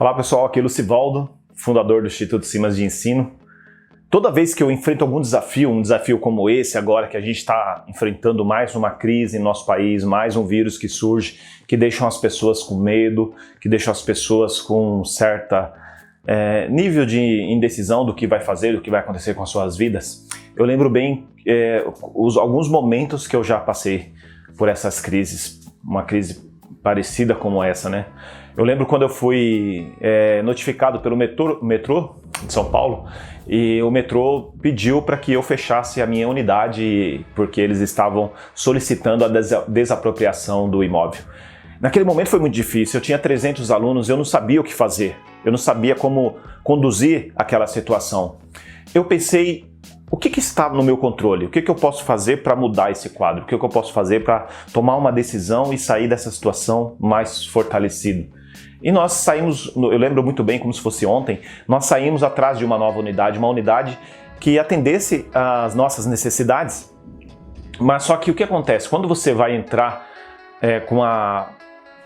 Olá pessoal, aqui é Lucivaldo, fundador do Instituto Simas de Ensino. Toda vez que eu enfrento algum desafio, um desafio como esse agora que a gente está enfrentando mais uma crise em nosso país, mais um vírus que surge, que deixam as pessoas com medo, que deixam as pessoas com um certo nível de indecisão do que vai fazer, do que vai acontecer com as suas vidas, eu lembro bem alguns momentos que eu já passei por essas crises, uma crise parecida como essa, né? Eu lembro quando eu fui notificado pelo metrô de São Paulo e o metrô pediu para que eu fechasse a minha unidade porque eles estavam solicitando a desapropriação do imóvel. Naquele momento foi muito difícil, eu tinha 300 alunos, eu não sabia o que fazer, eu não sabia como conduzir aquela situação. Eu pensei, o que está no meu controle? O que eu posso fazer para mudar esse quadro? O que eu posso fazer para tomar uma decisão e sair dessa situação mais fortalecido? E nós saímos, eu lembro muito bem como se fosse ontem, nós saímos atrás de uma nova unidade, uma unidade que atendesse às nossas necessidades. Mas só que o que acontece? Quando você vai entrar com a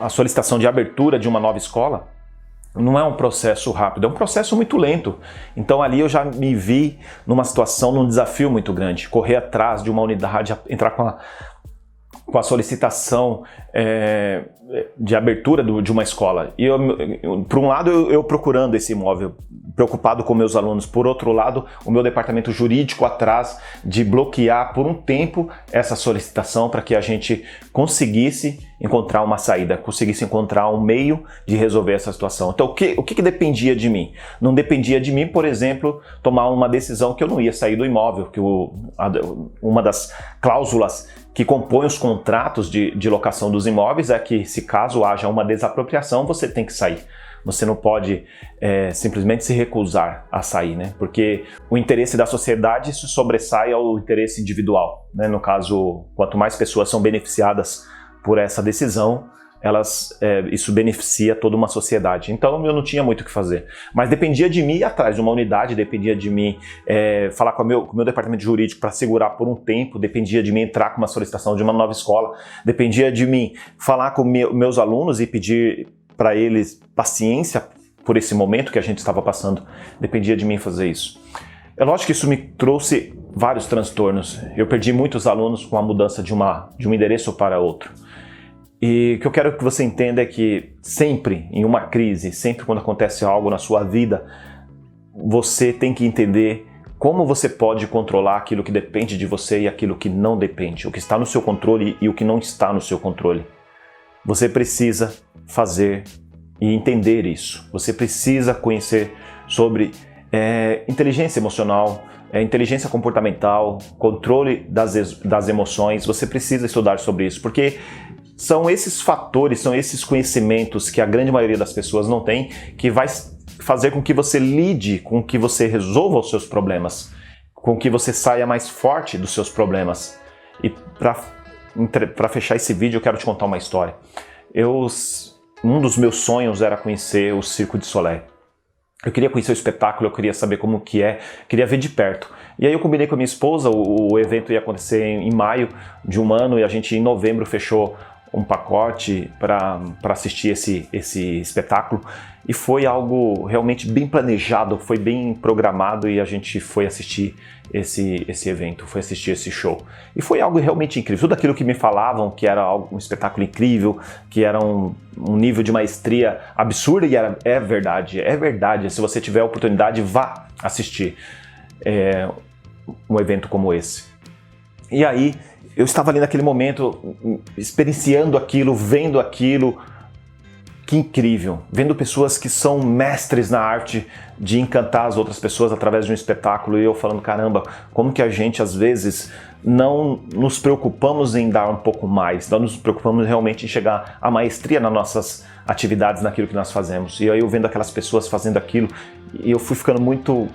solicitação de abertura de uma nova escola, não é um processo rápido, é um processo muito lento. Então ali eu já me vi numa situação, num desafio muito grande, correr atrás de uma unidade, entrar com a solicitação de abertura de uma escola. E por um lado eu procurando esse imóvel, preocupado com meus alunos, por outro lado o meu departamento jurídico atrás de bloquear por um tempo essa solicitação para que a gente conseguisse encontrar uma saída, conseguisse encontrar um meio de resolver essa situação. Então o que dependia de mim? Não dependia de mim, por exemplo, tomar uma decisão que eu não ia sair do imóvel, que uma das cláusulas que compõe os contratos de locação dos imóveis é que, se caso haja uma desapropriação, você tem que sair. Você não pode simplesmente se recusar a sair, né? Porque o interesse da sociedade se sobressai ao interesse individual, né? No caso, quanto mais pessoas são beneficiadas por essa decisão, isso beneficia toda uma sociedade. Então eu não tinha muito o que fazer. Mas dependia de mim ir atrás de uma unidade, dependia de mim falar com o meu departamento jurídico para segurar por um tempo, dependia de mim entrar com uma solicitação de uma nova escola, dependia de mim falar com meus alunos e pedir para eles paciência por esse momento que a gente estava passando. Dependia de mim fazer isso. É lógico que isso me trouxe vários transtornos. Eu perdi muitos alunos com a mudança de um endereço para outro. E o que eu quero que você entenda é que sempre em uma crise, sempre quando acontece algo na sua vida, você tem que entender como você pode controlar aquilo que depende de você e aquilo que não depende, o que está no seu controle e o que não está no seu controle. Você precisa fazer e entender isso. Você precisa conhecer sobre inteligência emocional, inteligência comportamental, controle das emoções. Você precisa estudar sobre isso, porque são esses fatores, são esses conhecimentos que a grande maioria das pessoas não tem, que vai fazer com que você lide, com que você resolva os seus problemas, com que você saia mais forte dos seus problemas. E para fechar esse vídeo, eu quero te contar uma história. Um dos meus sonhos era conhecer o Circo de Solé. Eu queria conhecer o espetáculo, eu queria saber como que queria ver de perto. E aí eu combinei com a minha esposa, o evento ia acontecer em maio de um ano e a gente em novembro fechou um pacote para assistir esse espetáculo. E foi algo realmente bem planejado, foi bem programado e a gente foi assistir esse evento, foi assistir esse show. E foi algo realmente incrível. Tudo aquilo que me falavam que era um espetáculo incrível, que era um nível de maestria absurdo, e é verdade, é verdade. Se você tiver a oportunidade, vá assistir um evento como esse. E aí, eu estava ali naquele momento, experienciando aquilo, vendo aquilo. Que incrível, vendo pessoas que são mestres na arte de encantar as outras pessoas através de um espetáculo, e eu falando, caramba, como que a gente às vezes não nos preocupamos em dar um pouco mais, não nos preocupamos realmente em chegar à maestria nas nossas atividades, naquilo que nós fazemos. E aí eu vendo aquelas pessoas fazendo aquilo, e eu fui ficando muito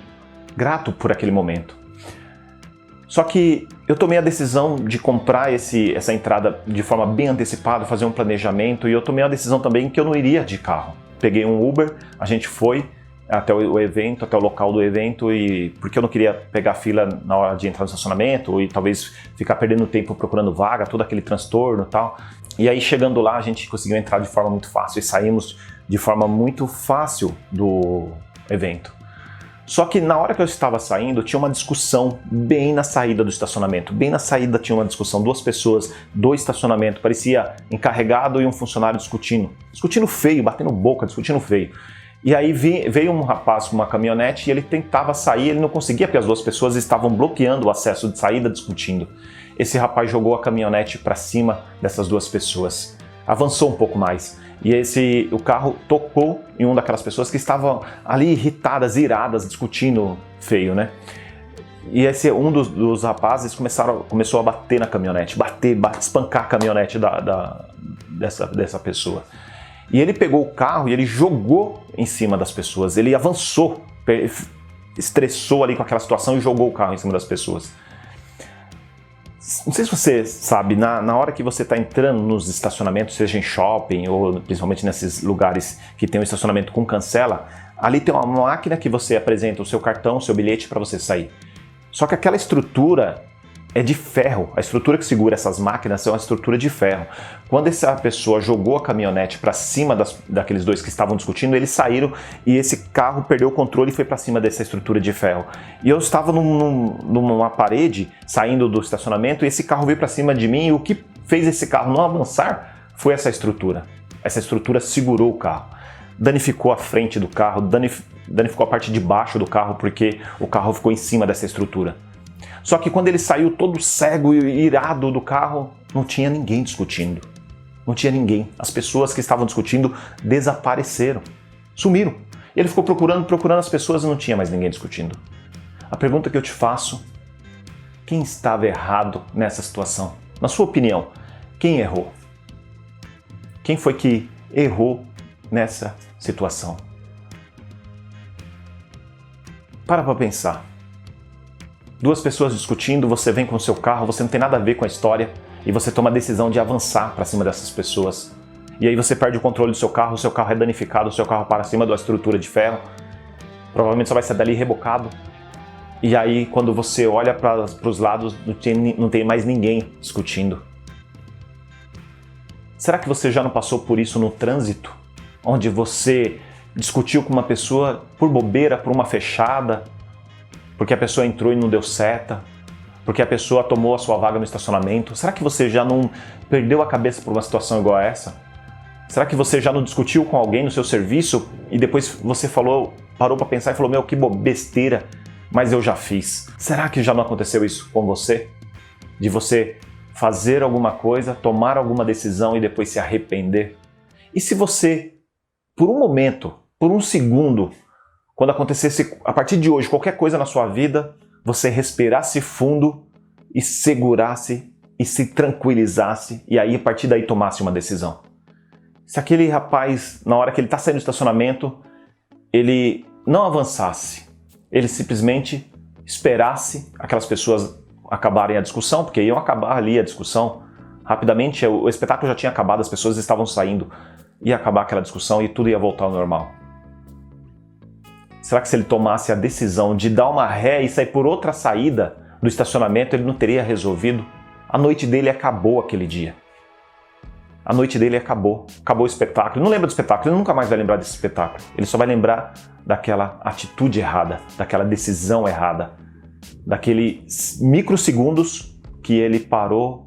grato por aquele momento. Só que eu tomei a decisão de comprar essa entrada de forma bem antecipada, fazer um planejamento, e eu tomei a decisão também que eu não iria de carro. Peguei um Uber, a gente foi até o evento, até o local do evento, e porque eu não queria pegar fila na hora de entrar no estacionamento e talvez ficar perdendo tempo procurando vaga, todo aquele transtorno e tal. E aí chegando lá a gente conseguiu entrar de forma muito fácil e saímos de forma muito fácil do evento. Só que na hora que eu estava saindo, tinha uma discussão bem na saída do estacionamento. Bem na saída tinha uma discussão, duas pessoas do estacionamento, parecia encarregado e um funcionário discutindo. Discutindo feio, batendo boca, discutindo feio. E aí veio um rapaz com uma caminhonete e ele tentava sair, ele não conseguia porque as duas pessoas estavam bloqueando o acesso de saída discutindo. Esse rapaz jogou a caminhonete para cima dessas duas pessoas. Avançou um pouco mais. E o carro tocou em uma daquelas pessoas que estavam ali irritadas, iradas, discutindo feio, né? E um dos rapazes começou a bater na caminhonete, espancar a caminhonete dessa pessoa. E ele pegou o carro e ele jogou em cima das pessoas, ele avançou, estressou ali com aquela situação e jogou o carro em cima das pessoas. Não sei se você sabe, na hora que você está entrando nos estacionamentos, seja em shopping ou principalmente nesses lugares que tem um estacionamento com cancela, ali tem uma máquina que você apresenta o seu cartão, o seu bilhete para você sair. Só que aquela estrutura é de ferro, a estrutura que segura essas máquinas é uma estrutura de ferro. Quando essa pessoa jogou a caminhonete para cima daqueles dois que estavam discutindo, eles saíram e esse carro perdeu o controle e foi para cima dessa estrutura de ferro. E eu estava numa parede, saindo do estacionamento, e esse carro veio para cima de mim e o que fez esse carro não avançar foi essa estrutura. Essa estrutura segurou o carro. Danificou a frente do carro, danificou a parte de baixo do carro porque o carro ficou em cima dessa estrutura. Só que quando ele saiu todo cego e irado do carro, não tinha ninguém discutindo. Não tinha ninguém. As pessoas que estavam discutindo desapareceram. Sumiram. E ele ficou procurando as pessoas e não tinha mais ninguém discutindo. A pergunta que eu te faço: quem estava errado nessa situação? Na sua opinião, quem errou? Quem foi que errou nessa situação? Para pensar. Duas pessoas discutindo, você vem com o seu carro, você não tem nada a ver com a história e você toma a decisão de avançar para cima dessas pessoas. E aí você perde o controle do seu carro é danificado, o seu carro para cima da estrutura de ferro, provavelmente só vai sair dali rebocado. E aí quando você olha para os lados, não tem mais ninguém discutindo. Será que você já não passou por isso no trânsito? Onde você discutiu com uma pessoa por bobeira, por uma fechada, porque a pessoa entrou e não deu seta, porque a pessoa tomou a sua vaga no estacionamento? Será que você já não perdeu a cabeça por uma situação igual a essa? Será que você já não discutiu com alguém no seu serviço e depois você parou para pensar e falou: meu, que besteira, mas eu já fiz. Será que já não aconteceu isso com você? De você fazer alguma coisa, tomar alguma decisão e depois se arrepender? E se você, por um momento, por um segundo, quando acontecesse, a partir de hoje, qualquer coisa na sua vida, você respirasse fundo e segurasse e se tranquilizasse e aí a partir daí tomasse uma decisão? Se aquele rapaz, na hora que ele está saindo do estacionamento, ele não avançasse, ele simplesmente esperasse aquelas pessoas acabarem a discussão, porque iam acabar ali a discussão rapidamente, o espetáculo já tinha acabado, as pessoas estavam saindo, ia acabar aquela discussão e tudo ia voltar ao normal. Será que se ele tomasse a decisão de dar uma ré e sair por outra saída do estacionamento, ele não teria resolvido? A noite dele acabou aquele dia. A noite dele acabou. Acabou o espetáculo. Ele não lembra do espetáculo, ele nunca mais vai lembrar desse espetáculo. Ele só vai lembrar daquela atitude errada, daquela decisão errada, daqueles microsegundos que ele parou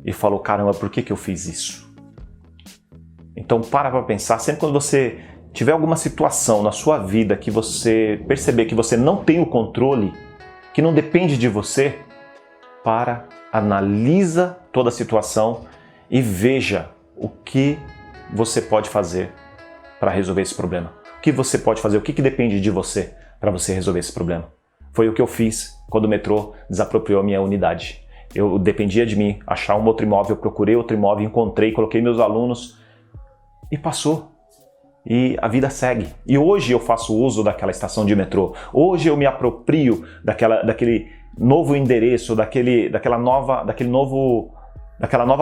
e falou: caramba, por que eu fiz isso? Então para pensar, sempre quando você tiver alguma situação na sua vida que você perceber que você não tem o controle, que não depende de você, analisa toda a situação e veja o que você pode fazer para resolver esse problema. O que você pode fazer, o que depende de você para você resolver esse problema. Foi o que eu fiz quando o metrô desapropriou a minha unidade. Eu dependia de mim achar um outro imóvel, procurei outro imóvel, encontrei, coloquei meus alunos e passou. E a vida segue. E hoje eu faço uso daquela estação de metrô. Hoje eu me aproprio daquele novo endereço, daquela nova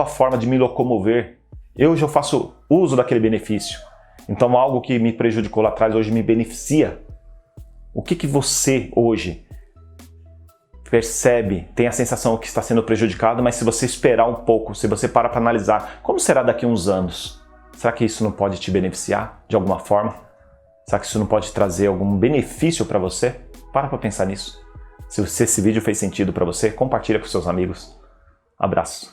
forma de me locomover. Hoje eu faço uso daquele benefício. Então algo que me prejudicou lá atrás hoje me beneficia. O que você hoje percebe, tem a sensação que está sendo prejudicado, mas se você esperar um pouco, se você parar para analisar, como será daqui a uns anos? Será que isso não pode te beneficiar de alguma forma? Será que isso não pode trazer algum benefício para você? Para pensar nisso. Se esse vídeo fez sentido para você, compartilha com seus amigos. Abraço.